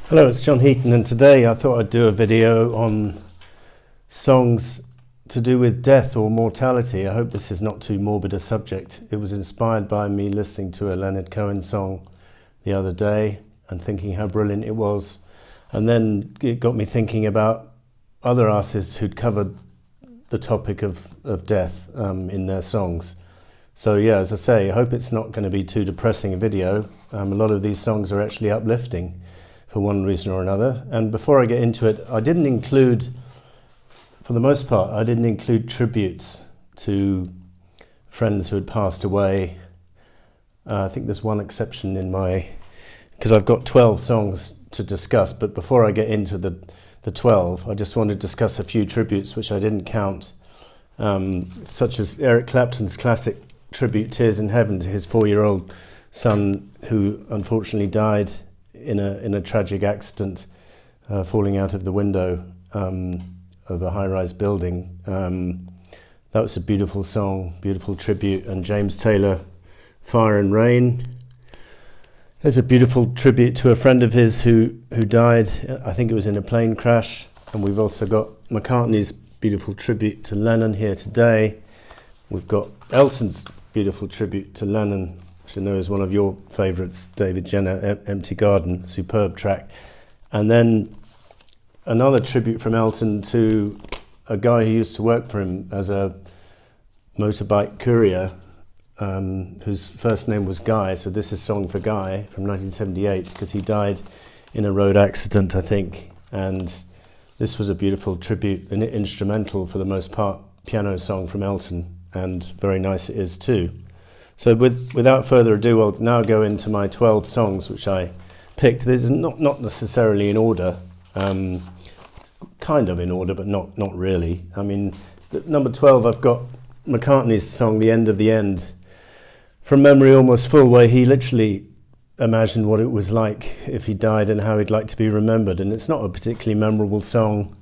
Hello, it's John Heaton, and today I thought I'd do a video on songs to do with death or mortality. I hope this is not too morbid a subject. It was inspired by me listening to a Leonard Cohen song the other day and thinking how brilliant it was. And then it got me thinking about other artists who'd covered the topic of death in their songs. So yeah, as I say, I hope it's not going to be too depressing a video. A lot of these songs are actually uplifting for one reason or another. And before I get into it, I didn't include, for the most part, I didn't include tributes to friends who had passed away. I think there's one exception in my, because I've got 12 songs to discuss, but before I get into the 12, I just want to discuss a few tributes which I didn't count, such as Eric Clapton's classic tribute, Tears in Heaven, to his 4-year-old son who unfortunately died in a tragic accident, falling out of the window of a high-rise building. That was a beautiful song, beautiful tribute. And James Taylor, Fire and Rain. There's a beautiful tribute to a friend of his who died, I think it was in a plane crash. And we've also got McCartney's beautiful tribute to Lennon here today. We've got Elton's beautiful tribute to Lennon, which I know is one of your favourites, David Jenner, Empty Garden, superb track. And then another tribute from Elton to a guy who used to work for him as a motorbike courier, whose first name was Guy. So this is Song for Guy from 1978, because he died in a road accident, I think. And this was a beautiful tribute, an instrumental for the most part, piano song from Elton, and very nice it is too. So without further ado, I'll now go into my 12 songs which I picked. This is not necessarily in order, kind of in order, but not really. I mean, number 12, I've got McCartney's song, The End of the End, from memory almost full, where he literally imagined what it was like if he died and how he'd like to be remembered. And it's not a particularly memorable song.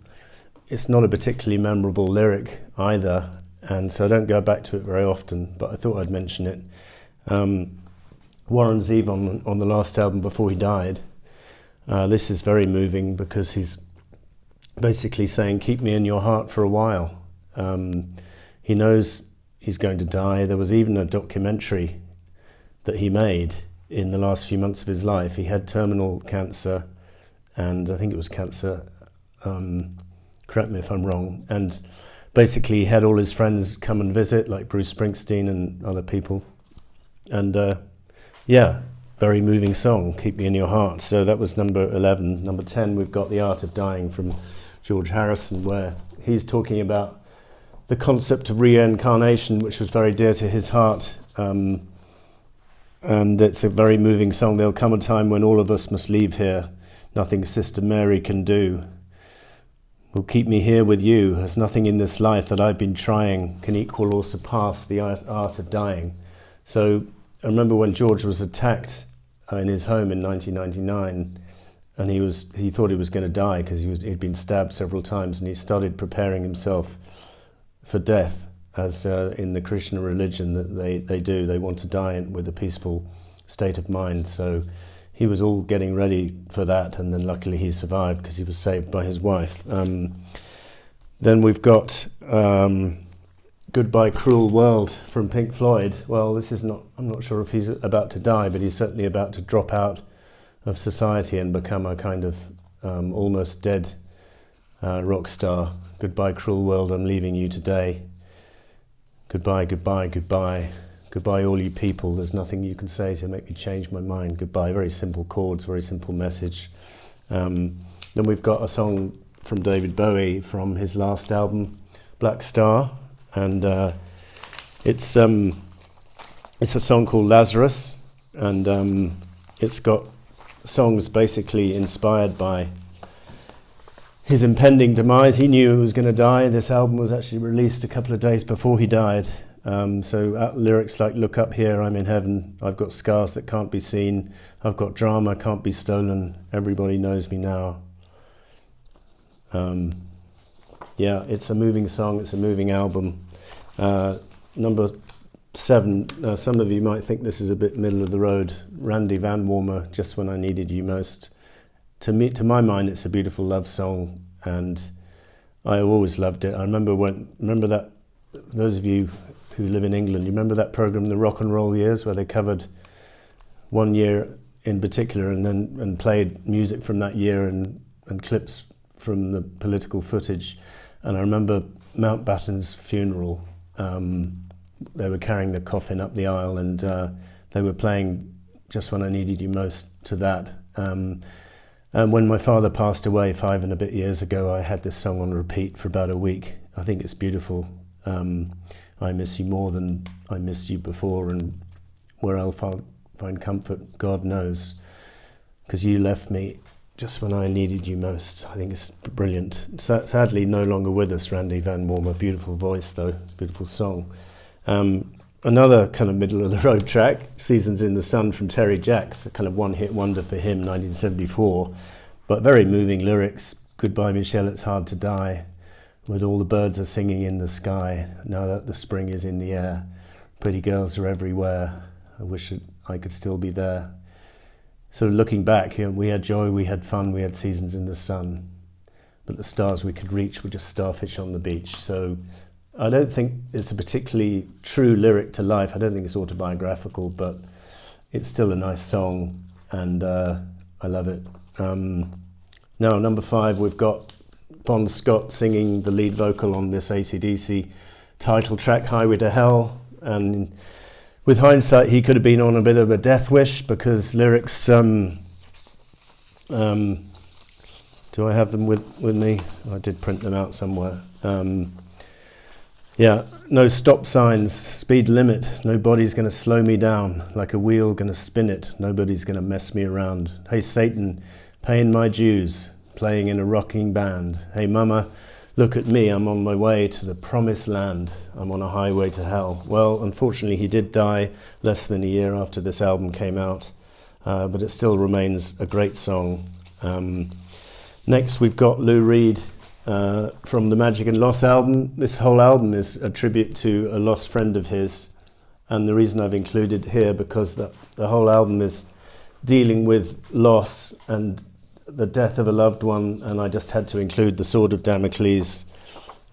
It's not a particularly memorable lyric either. And so I don't go back to it very often, but I thought I'd mention it. Warren Zevon on the last album before he died. This is very moving because he's basically saying, keep me in your heart for a while. He knows he's going to die. There was even a documentary that he made in the last few months of his life. He had terminal cancer, and I think it was cancer, correct me if I'm wrong, and basically he had all his friends come and visit, like Bruce Springsteen and other people. And yeah, very moving song, Keep Me in Your Heart. So that was number 11. Number 10, we've got The Art of Dying from George Harrison, where he's talking about the concept of reincarnation, which was very dear to his heart. And it's a very moving song. There'll come a time when all of us must leave here. Nothing Sister Mary can do will keep me here with you, as nothing in this life that I've been trying can equal or surpass the art of dying. So I remember when George was attacked in his home in 1999, and he thought he was going to die because he'd been stabbed several times, and he started preparing himself for death, as in the Krishna religion that they do. They want to die with a peaceful state of mind. So he was all getting ready for that, and then luckily he survived because he was saved by his wife. Then we've got Goodbye Cruel World from Pink Floyd. Well, I'm not sure if he's about to die, but he's certainly about to drop out of society and become a kind of almost dead rock star. Goodbye Cruel World, I'm leaving you today. Goodbye, goodbye, goodbye. Goodbye, all you people. There's nothing you can say to make me change my mind. Goodbye. Very simple chords, very simple message. Then we've got a song from David Bowie from his last album, Black Star, and it's a song called Lazarus, and it's got songs basically inspired by his impending demise. He knew he was going to die. This album was actually released a couple of days before he died. So lyrics like, look up here, I'm in heaven, I've got scars that can't be seen, I've got drama, can't be stolen, everybody knows me now. Yeah, it's a moving song, it's a moving album. Number 7, some of you might think this is a bit middle of the road. Randy Van Warmer, Just When I Needed You Most. to my mind, it's a beautiful love song, and I always loved it. I remember that, those of you who live in England, you remember that program, The Rock and Roll Years, where they covered one year in particular and played music from that year and clips from the political footage. And I remember Mountbatten's funeral. They were carrying the coffin up the aisle, and they were playing Just When I Needed You Most to that. And when my father passed away 5 and a bit years ago, I had this song on repeat for about a week. I think it's beautiful. I miss you more than I missed you before, and where I'll find comfort, God knows, because you left me just when I needed you most. I think it's brilliant. Sadly, no longer with us, Randy Van Wormer. Beautiful voice, though. Beautiful song. Another kind of middle-of-the-road track, Seasons in the Sun from Terry Jacks, a kind of one-hit wonder for him, 1974, but very moving lyrics. Goodbye, Michelle, it's hard to die, with all the birds are singing in the sky, now that the spring is in the air. Pretty girls are everywhere, I wish that I could still be there. Sort of looking back, we had joy, we had fun, we had seasons in the sun, but the stars we could reach were just starfish on the beach. So I don't think it's a particularly true lyric to life. I don't think it's autobiographical, but it's still a nice song, and I love it. Now, number 5, we've got Bon Scott singing the lead vocal on this AC/DC title track, Highway to Hell. And with hindsight, he could have been on a bit of a death wish, because lyrics, do I have them with me? I did print them out somewhere. Yeah, no stop signs, speed limit, nobody's going to slow me down, like a wheel going to spin it, nobody's going to mess me around. Hey Satan, paying my dues, playing in a rocking band. Hey mama, look at me, I'm on my way to the promised land, I'm on a highway to hell. Well, unfortunately he did die less than a year after this album came out, but it still remains a great song. Next we've got Lou Reed, from the Magic and Loss album. This whole album is a tribute to a lost friend of his, and the reason I've included it here, because the whole album is dealing with loss and the death of a loved one, and I just had to include the Sword of Damocles,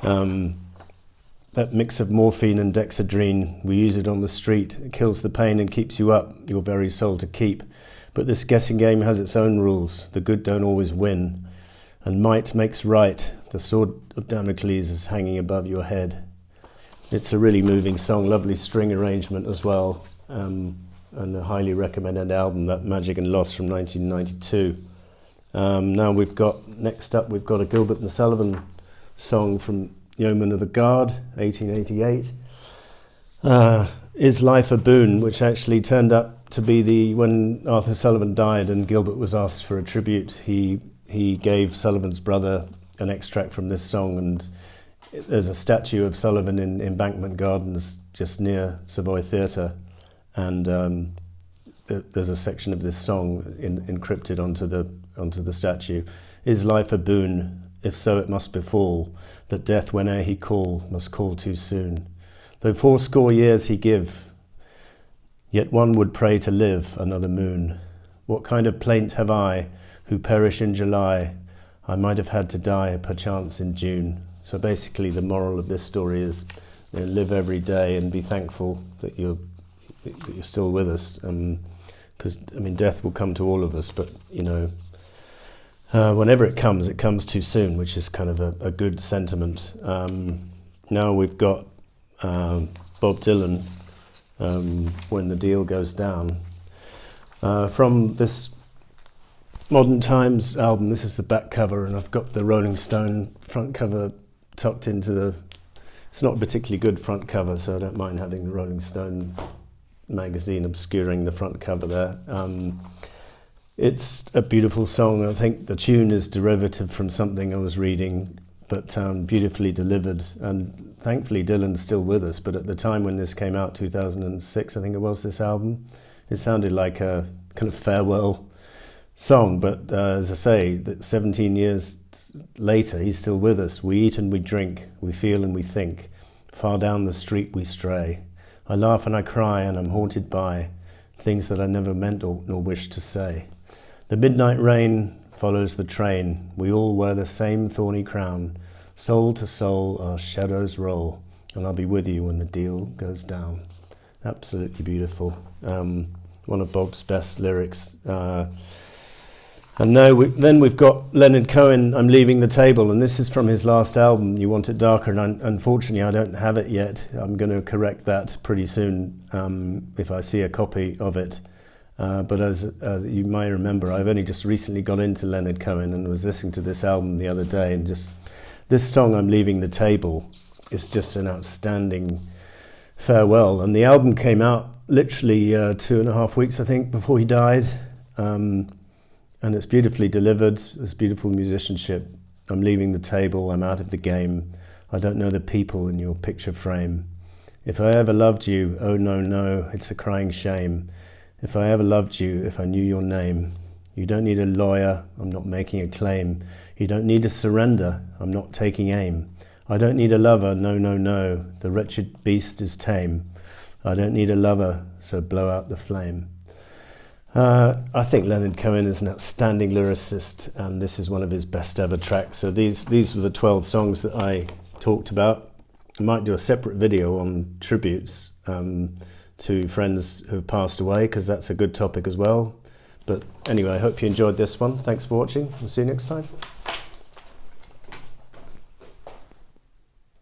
that mix of morphine and dexedrine. We use it on the street, it kills the pain and keeps you up, your very soul to keep. But this guessing game has its own rules, the good don't always win, and might makes right. The Sword of Damocles is hanging above your head. It's a really moving song, lovely string arrangement as well, and a highly recommended album, that Magic and Loss from 1992. Now next up we've got a Gilbert and Sullivan song from Yeoman of the Guard, 1888. Is Life a Boon, which actually turned up to be when Arthur Sullivan died and Gilbert was asked for a tribute, he gave Sullivan's brother an extract from this song, and there's a statue of Sullivan in Embankment Gardens just near Savoy Theatre, and there's a section of this song encrypted onto the statue. Is life a boon? If so, it must befall, that death, whene'er he call, must call too soon. Though 80 years he give, yet one would pray to live another moon. What kind of plaint have I, who perish in July? I might have had to die, perchance in June. So basically the moral of this story is, live every day and be thankful that you're still with us. Because, death will come to all of us, but, whenever it comes too soon, which is kind of a good sentiment. Now we've got Bob Dylan, When the Deal Goes Down. From this Modern Times album, this is the back cover, and I've got the Rolling Stone front cover tucked into it's not a particularly good front cover, so I don't mind having the Rolling Stone magazine obscuring the front cover there. It's a beautiful song. I think the tune is derivative from something I was reading, but beautifully delivered, and thankfully Dylan's still with us, but at the time when this came out, 2006 I think it was, this album, it sounded like a kind of farewell song, but as I say, that 17 years later he's still with us. We eat and we drink, we feel and we think, far down the street we stray. I laugh and I cry and I'm haunted by things that I never meant nor wished to say. The midnight rain follows the train. We all wear the same thorny crown. Soul to soul our shadows roll, and I'll be with you when the deal goes down. Absolutely beautiful. One of Bob's best lyrics. And now then we've got Leonard Cohen, I'm Leaving the Table, and this is from his last album, You Want It Darker, and unfortunately I don't have it yet. I'm going to correct that pretty soon if I see a copy of it. But as you may remember, I've only just recently got into Leonard Cohen and was listening to this album the other day, and just this song, I'm Leaving the Table, is just an outstanding farewell. And the album came out literally 2.5 weeks, I think, before he died. And it's beautifully delivered, there's beautiful musicianship. I'm leaving the table, I'm out of the game. I don't know the people in your picture frame. If I ever loved you, oh no, no, it's a crying shame. If I ever loved you, if I knew your name. You don't need a lawyer, I'm not making a claim. You don't need to surrender, I'm not taking aim. I don't need a lover, no, no, no. The wretched beast is tame. I don't need a lover, so blow out the flame. I think Leonard Cohen is an outstanding lyricist, and this is one of his best ever tracks. So these were the 12 songs that I talked about. I might do a separate video on tributes to friends who have passed away, because that's a good topic as well. But anyway, I hope you enjoyed this one. Thanks for watching. We'll see you next time.